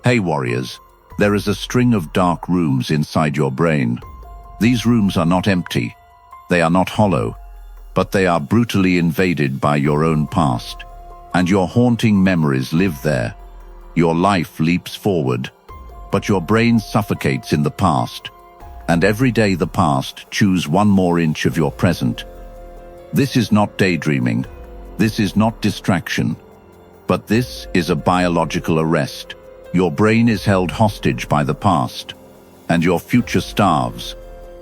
Hey warriors, there is a string of dark rooms inside your brain. These rooms are not empty, they are not hollow, but they are brutally invaded by your own past. And your haunting memories live there. Your life leaps forward, but your brain suffocates in the past. And every day the past chews one more inch of your present. This is not daydreaming, this is not distraction, but this is a biological arrest. Your brain is held hostage by the past, and your future starves.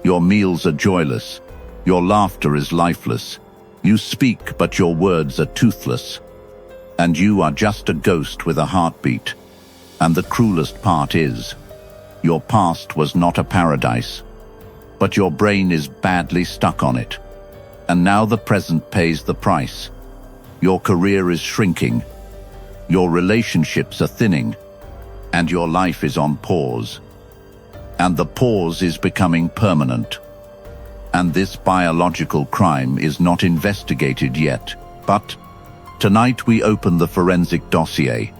Your meals are joyless, your laughter is lifeless. You speak, but your words are toothless. And you are just a ghost with a heartbeat. And the cruelest part is, your past was not a paradise, but your brain is badly stuck on it. And now the present pays the price. Your career is shrinking, your relationships are thinning, and your life is on pause. And the pause is becoming permanent. And this biological crime is not investigated yet, but tonight we open the Forensic Dossier.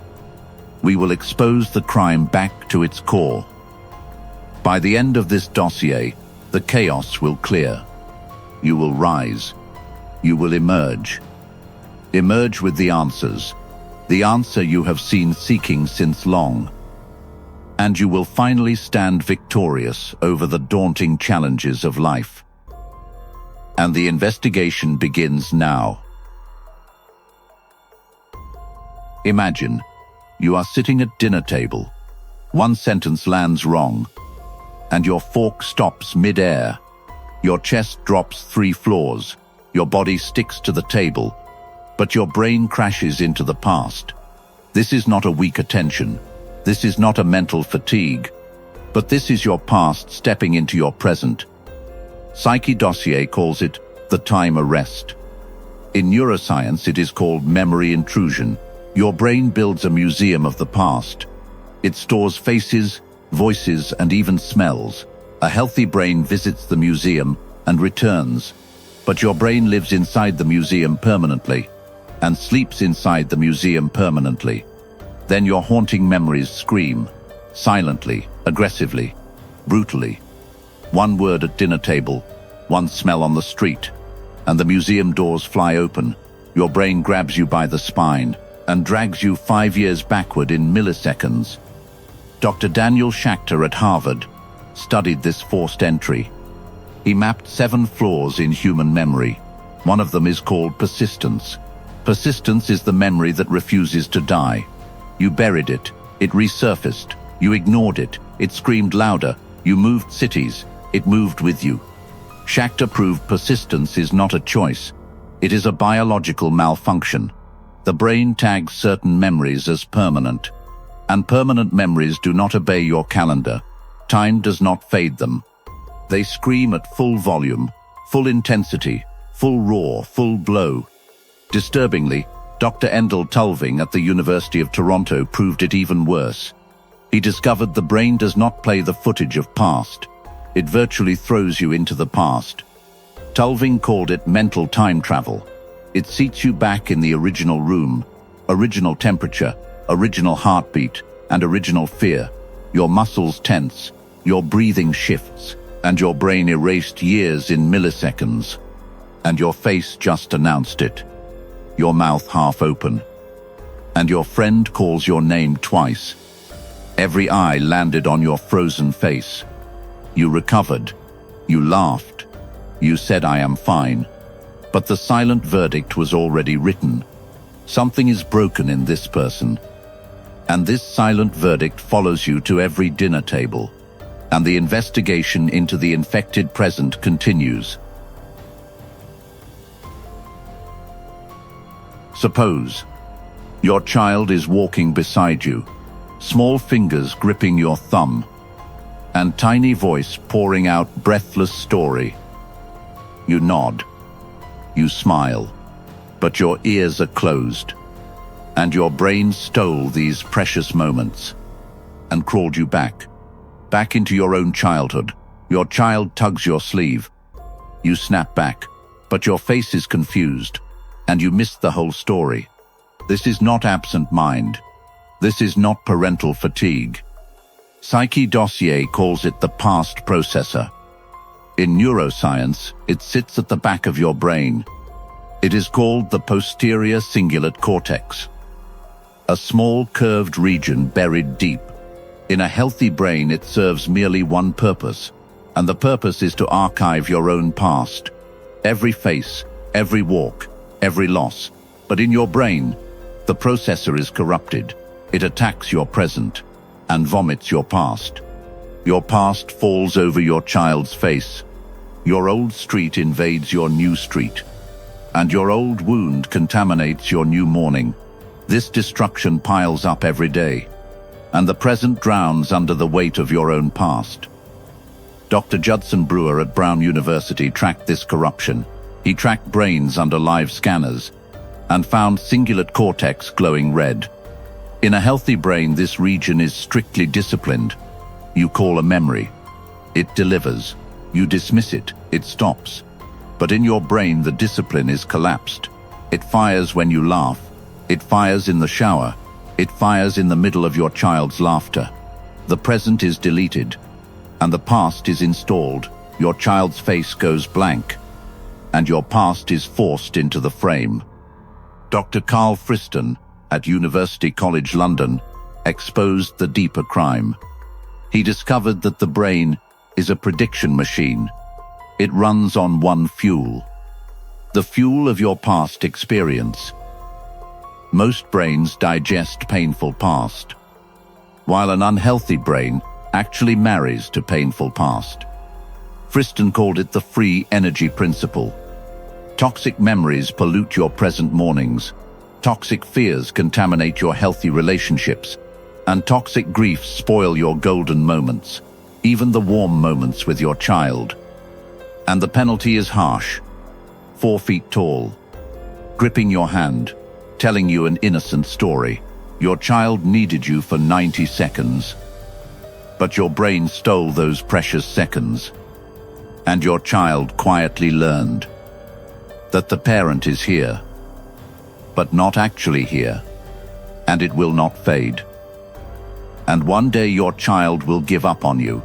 We will expose the crime back to its core. By the end of this dossier, the chaos will clear. You will rise. You will emerge. Emerge with the answers. The answer you have been seeking since long. And you will finally stand victorious over the daunting challenges of life. And the investigation begins now. Imagine, you are sitting at dinner table. One sentence lands wrong, and your fork stops mid-air. Your chest drops 3 floors. Your body sticks to the table, but your brain crashes into the past. This is not a weak attention. This is not a mental fatigue, but this is your past stepping into your present. Psyche Dossier calls it the time arrest. In neuroscience, it is called memory intrusion. Your brain builds a museum of the past. It stores faces, voices, and even smells. A healthy brain visits the museum and returns, but your brain lives inside the museum permanently and sleeps inside the museum permanently. Then your haunting memories scream, silently, aggressively, brutally. One word at dinner table, one smell on the street, and the museum doors fly open. Your brain grabs you by the spine and drags you 5 years backward in milliseconds. Dr. Daniel Schachter at Harvard studied this forced entry. He mapped 7 flaws in human memory. One of them is called persistence. Persistence is the memory that refuses to die. You buried it, it resurfaced. You ignored it, it screamed louder. You moved cities, it moved with you. Schachter proved persistence is not a choice. It is a biological malfunction. The brain tags certain memories as permanent, and permanent memories do not obey your calendar. Time does not fade them. They scream at full volume, full intensity, full roar, full blow. Disturbingly, Dr. Endel Tulving at the University of Toronto proved it even worse. He discovered the brain does not play the footage of past. It virtually throws you into the past. Tulving called it mental time travel. It seats you back in the original room, original temperature, original heartbeat, and original fear. Your muscles tense, your breathing shifts, and your brain erased years in milliseconds. And your face just announced it. Your mouth half open. And your friend calls your name twice. Every eye landed on your frozen face. You recovered. You laughed. You said, "I am fine." But the silent verdict was already written. Something is broken in this person. And this silent verdict follows you to every dinner table. And the investigation into the infected present continues. Suppose your child is walking beside you, small fingers gripping your thumb, and tiny voice pouring out breathless story. You nod. You smile, but your ears are closed, and your brain stole these precious moments and crawled you back into your own childhood. Your child tugs your sleeve. You snap back, but your face is confused, and you missed the whole story. This is not absent mind. This is not parental fatigue. Psyche Dossier calls it the past processor. In neuroscience, it sits at the back of your brain. It is called the posterior cingulate cortex, a small curved region buried deep. In a healthy brain, it serves merely one purpose, and the purpose is to archive your own past. Every face, every walk, every loss. But in your brain, the processor is corrupted. It attacks your present and vomits your past. Your past falls over your child's face. Your old street invades your new street. And your old wound contaminates your new morning. This destruction piles up every day, and the present drowns under the weight of your own past. Dr. Judson Brewer at Brown University tracked this corruption. He tracked brains under live scanners and found cingulate cortex glowing red. In a healthy brain, this region is strictly disciplined. You call a memory. It delivers. You dismiss it. It stops. But in your brain, the discipline is collapsed. It fires when you laugh. It fires in the shower. It fires in the middle of your child's laughter. The present is deleted, and the past is installed. Your child's face goes blank, and your past is forced into the frame. Dr. Carl Friston at University College London exposed the deeper crime. He discovered that the brain is a prediction machine. It runs on one fuel, the fuel of your past experience. Most brains digest painful past, while an unhealthy brain actually marries to painful past. Friston called it the free energy principle. Toxic memories pollute your present mornings. Toxic fears contaminate your healthy relationships. And toxic griefs spoil your golden moments, even the warm moments with your child. And the penalty is harsh. 4 feet tall, gripping your hand, telling you an innocent story. Your child needed you for 90 seconds. But your brain stole those precious seconds. And your child quietly learned that the parent is here, but not actually here, and it will not fade. And one day your child will give up on you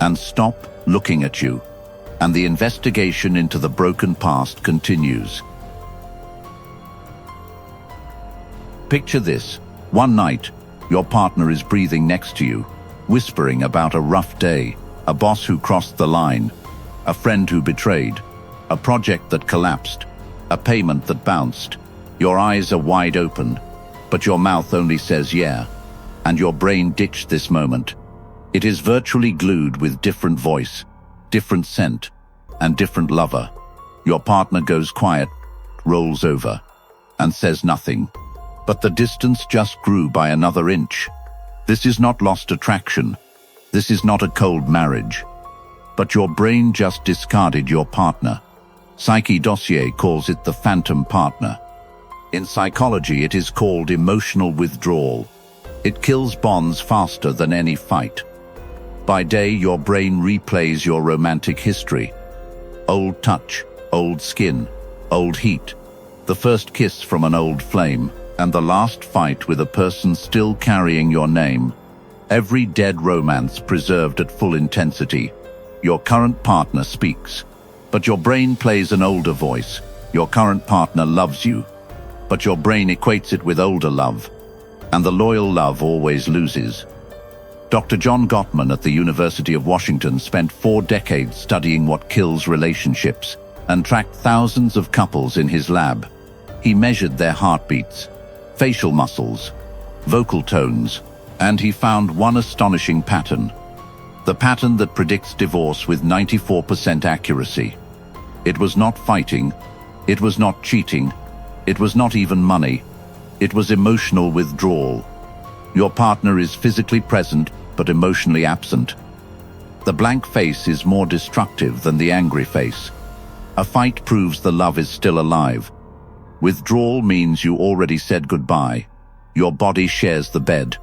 and stop looking at you, and the investigation into the broken past continues. Picture this. One night, your partner is breathing next to you, whispering about a rough day, a boss who crossed the line, a friend who betrayed, a project that collapsed, a payment that bounced. Your eyes are wide open, but your mouth only says yeah, and your brain ditched this moment. It is virtually glued with different voice, different scent, and different lover. Your partner goes quiet, rolls over, and says nothing. But the distance just grew by another inch. This is not lost attraction. This is not a cold marriage. But your brain just discarded your partner. Psyche Dossier calls it the phantom partner. In psychology, it is called emotional withdrawal. It kills bonds faster than any fight. By day, your brain replays your romantic history. Old touch, old skin, old heat, the first kiss from an old flame, and the last fight with a person still carrying your name. Every dead romance preserved at full intensity. Your current partner speaks, but your brain plays an older voice. Your current partner loves you, but your brain equates it with older love, and the loyal love always loses. Dr. John Gottman at the University of Washington spent 4 decades studying what kills relationships and tracked thousands of couples in his lab. He measured their heartbeats, facial muscles, vocal tones, and he found one astonishing pattern. The pattern that predicts divorce with 94% accuracy. It was not fighting, it was not cheating, it was not even money, it was emotional withdrawal. Your partner is physically present but emotionally absent. The blank face is more destructive than the angry face. A fight proves the love is still alive. Withdrawal means you already said goodbye. Your body shares the bed,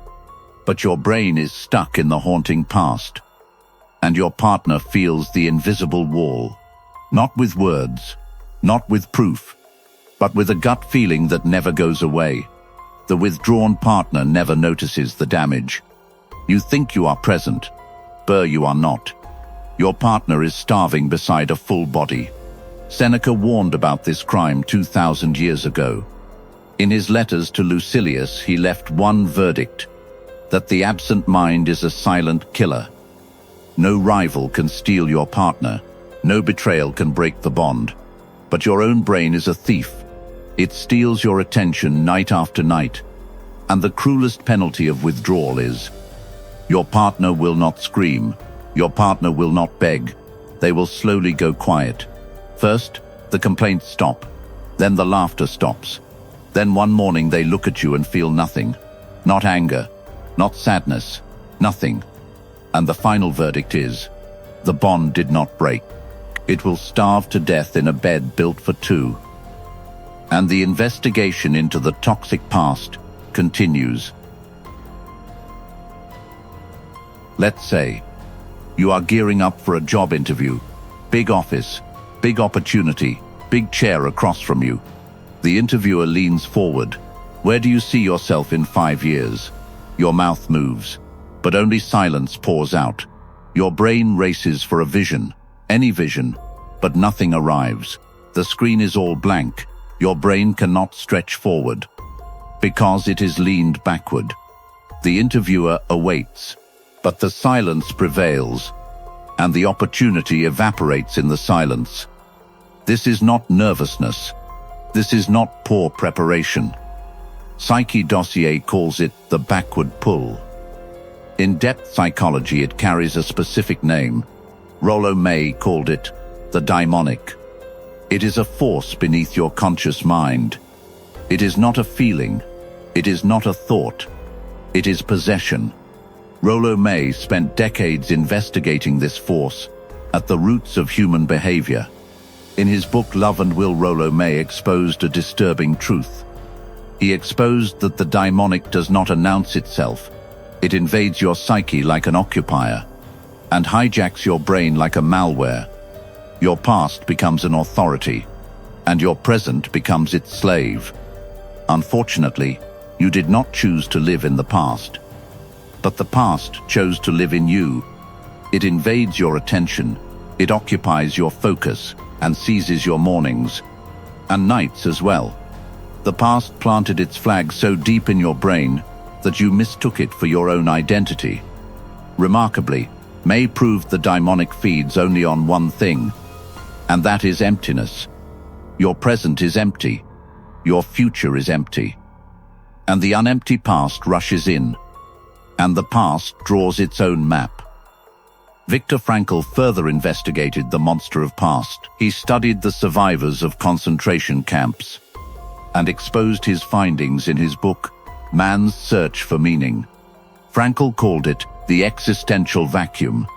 but your brain is stuck in the haunting past. And your partner feels the invisible wall, not with words, not with proof, but with a gut feeling that never goes away. The withdrawn partner never notices the damage. You think you are present, but you are not. Your partner is starving beside a full body. Seneca warned about this crime 2,000 years ago. In his letters to Lucilius, he left one verdict: that the absent mind is a silent killer. No rival can steal your partner. No betrayal can break the bond. But your own brain is a thief. It steals your attention night after night. And the cruelest penalty of withdrawal is: your partner will not scream. Your partner will not beg. They will slowly go quiet. First, the complaints stop. Then the laughter stops. Then one morning they look at you and feel nothing. Not anger, not sadness, nothing. And the final verdict is: the bond did not break. It will starve to death in a bed built for two. And the investigation into the toxic past continues. Let's say you are gearing up for a job interview. Big office, big opportunity, big chair across from you. The interviewer leans forward. Where do you see yourself in 5 years? Your mouth moves, but only silence pours out. Your brain races for a vision, any vision, but nothing arrives. The screen is all blank. Your brain cannot stretch forward, because it is leaned backward. The interviewer awaits, but the silence prevails, and the opportunity evaporates in the silence. This is not nervousness. This is not poor preparation. Forensic Dossier calls it the backward pull. In depth psychology, it carries a specific name. Rollo May called it the daimonic. It is a force beneath your conscious mind. It is not a feeling. It is not a thought. It is possession. Rollo May spent decades investigating this force at the roots of human behavior. In his book Love and Will, Rollo May exposed a disturbing truth. He exposed that the daimonic does not announce itself. It invades your psyche like an occupier and hijacks your brain like a malware. Your past becomes an authority, and your present becomes its slave. Unfortunately, you did not choose to live in the past, but the past chose to live in you. It invades your attention, it occupies your focus, and seizes your mornings, and nights as well. The past planted its flag so deep in your brain that you mistook it for your own identity. Remarkably, May proved the daimonic feeds only on one thing, and that is emptiness. Your present is empty. Your future is empty. And the unempty past rushes in, and the past draws its own map. Viktor Frankl further investigated the monster of past. He studied the survivors of concentration camps and exposed his findings in his book, Man's Search for Meaning. Frankl called it the existential vacuum.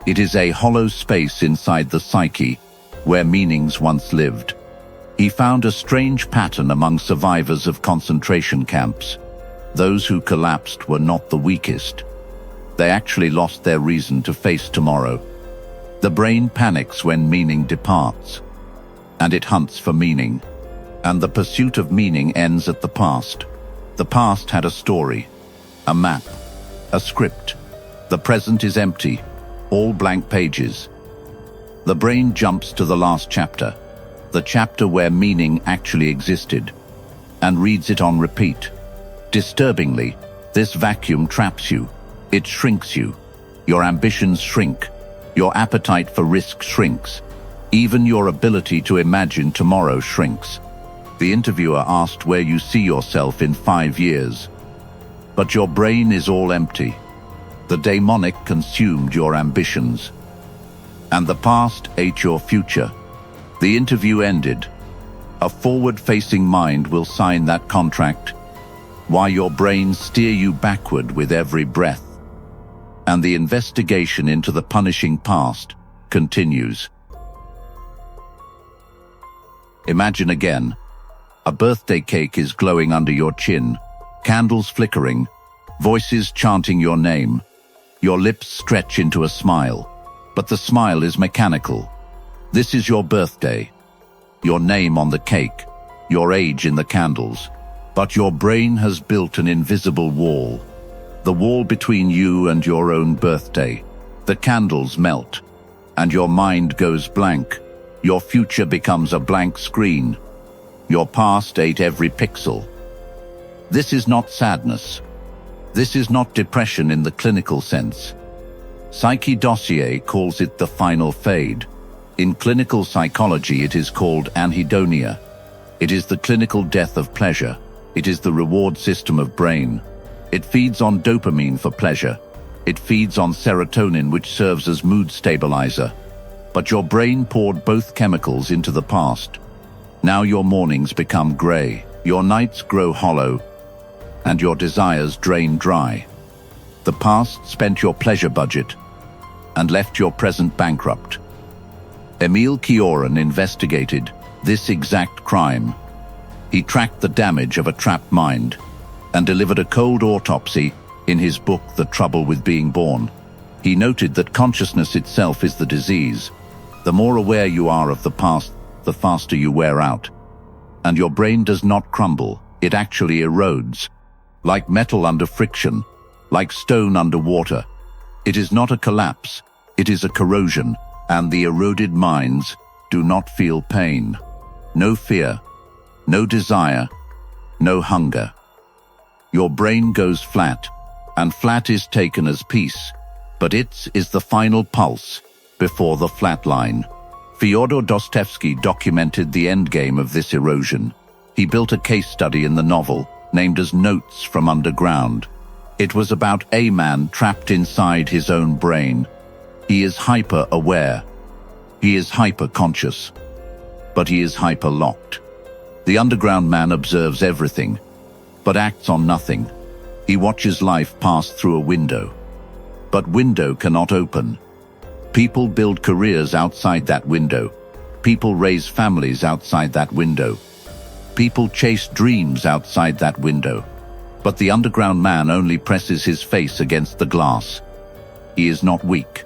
It is a hollow space inside the psyche where meanings once lived. He found a strange pattern among survivors of concentration camps. Those who collapsed were not the weakest. They actually lost their reason to face tomorrow. The brain panics when meaning departs, and it hunts for meaning. And the pursuit of meaning ends at the past. The past had a story, a map, a script. The present is empty, all blank pages. The brain jumps to the last chapter, the chapter where meaning actually existed, and reads it on repeat. Disturbingly, this vacuum traps you. It shrinks you. Your ambitions shrink. Your appetite for risk shrinks. Even your ability to imagine tomorrow shrinks. The interviewer asked where you see yourself in 5 years. But your brain is all empty. The daimonic consumed your ambitions, and the past ate your future. The interview ended. A forward-facing mind will sign that contract, while your brain steer you backward with every breath. And the investigation into the punishing past continues. Imagine again. A birthday cake is glowing under your chin, candles flickering, voices chanting your name. Your lips stretch into a smile, but the smile is mechanical. This is your birthday, your name on the cake, your age in the candles, But your brain has built an invisible wall. The wall between you and your own birthday. The candles melt, and your mind goes blank. Your future becomes a blank screen. Your past ate every pixel. This is not sadness. This is not depression in the clinical sense. Forensic Dossier calls it the final fade. In clinical psychology, it is called anhedonia. It is the clinical death of pleasure. It is the reward system of brain. It feeds on dopamine for pleasure. It feeds on serotonin, which serves as mood stabilizer. But your brain poured both chemicals into the past. Now your mornings become gray, your nights grow hollow, and your desires drain dry. The past spent your pleasure budget and left your present bankrupt. Emile Cioran investigated this exact crime. He tracked the damage of a trapped mind and delivered a cold autopsy in his book, The Trouble with Being Born. He noted that consciousness itself is the disease. The more aware you are of the past, the faster you wear out. And your brain does not crumble, it actually erodes. Like metal under friction, like stone under water. It is not a collapse, it is a corrosion, and the eroded minds do not feel pain. No fear, no desire, no hunger. Your brain goes flat, and flat is taken as peace, but it is the final pulse before the flat line. Fyodor Dostoevsky documented the endgame of this erosion. He built a case study in the novel, named as Notes from Underground. It was about a man trapped inside his own brain. He is hyper-aware. He is hyper-conscious. But he is hyper-locked. The underground man observes everything, but acts on nothing. He watches life pass through a window. But window cannot open. People build careers outside that window. People raise families outside that window. People chase dreams outside that window. But the underground man only presses his face against the glass. He is not weak.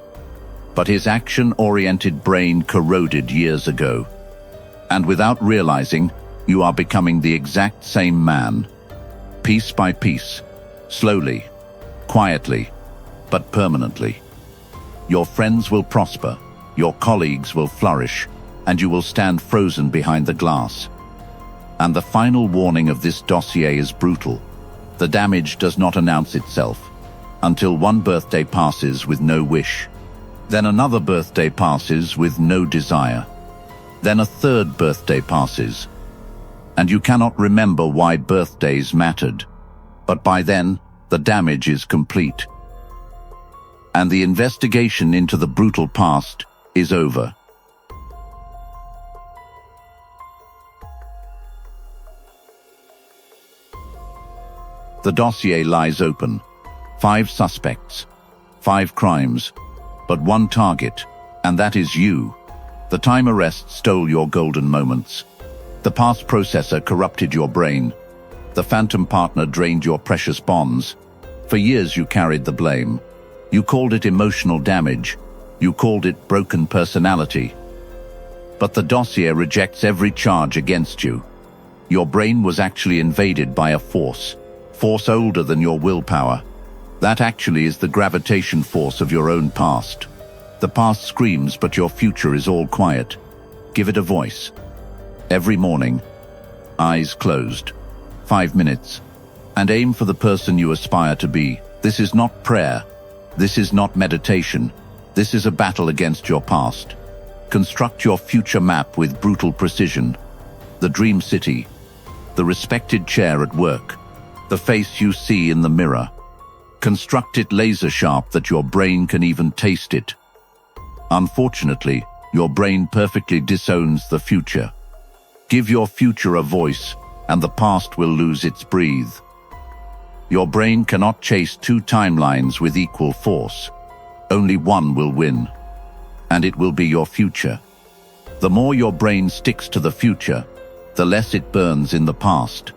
But his action-oriented brain corroded years ago. And without realizing, you are becoming the exact same man. Piece by piece. Slowly. Quietly. But permanently. Your friends will prosper. Your colleagues will flourish. And you will stand frozen behind the glass. And the final warning of this dossier is brutal. The damage does not announce itself until one birthday passes with no wish. Then another birthday passes with no desire. Then a third birthday passes. And you cannot remember why birthdays mattered. But by then, the damage is complete. And the investigation into the brutal past is over. The dossier lies open. 5 suspects, 5 crimes, but one target, and that is you. The time arrest stole your golden moments. The past processor corrupted your brain. The phantom partner drained your precious bonds. For years you carried the blame. You called it emotional damage. You called it broken personality. But the dossier rejects every charge against you. Your brain was actually invaded by a force older than your willpower. That actually is the gravitation force of your own past. The past screams, but your future is all quiet. Give it a voice. Every morning, eyes closed, 5 minutes, and aim for the person you aspire to be. This is not prayer. This is not meditation. This is a battle against your past. Construct your future map with brutal precision. The dream city, the respected chair at work, the face you see in the mirror. Construct it laser sharp that your brain can even taste it. Unfortunately, your brain perfectly disowns the future. Give your future a voice, and the past will lose its breathe. Your brain cannot chase 2 timelines with equal force. Only one will win, and it will be your future. The more your brain sticks to the future, the less it burns in the past.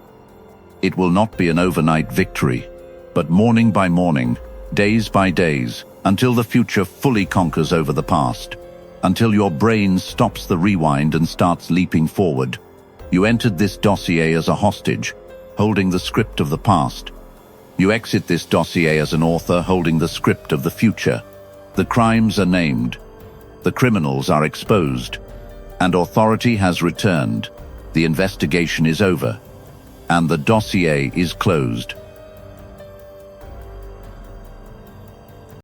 It will not be an overnight victory, but morning by morning, days by days, until the future fully conquers over the past, until your brain stops the rewind and starts leaping forward. You entered this dossier as a hostage, holding the script of the past. You exit this dossier as an author holding the script of the future. The crimes are named, the criminals are exposed, and authority has returned. The investigation is over, and the dossier is closed.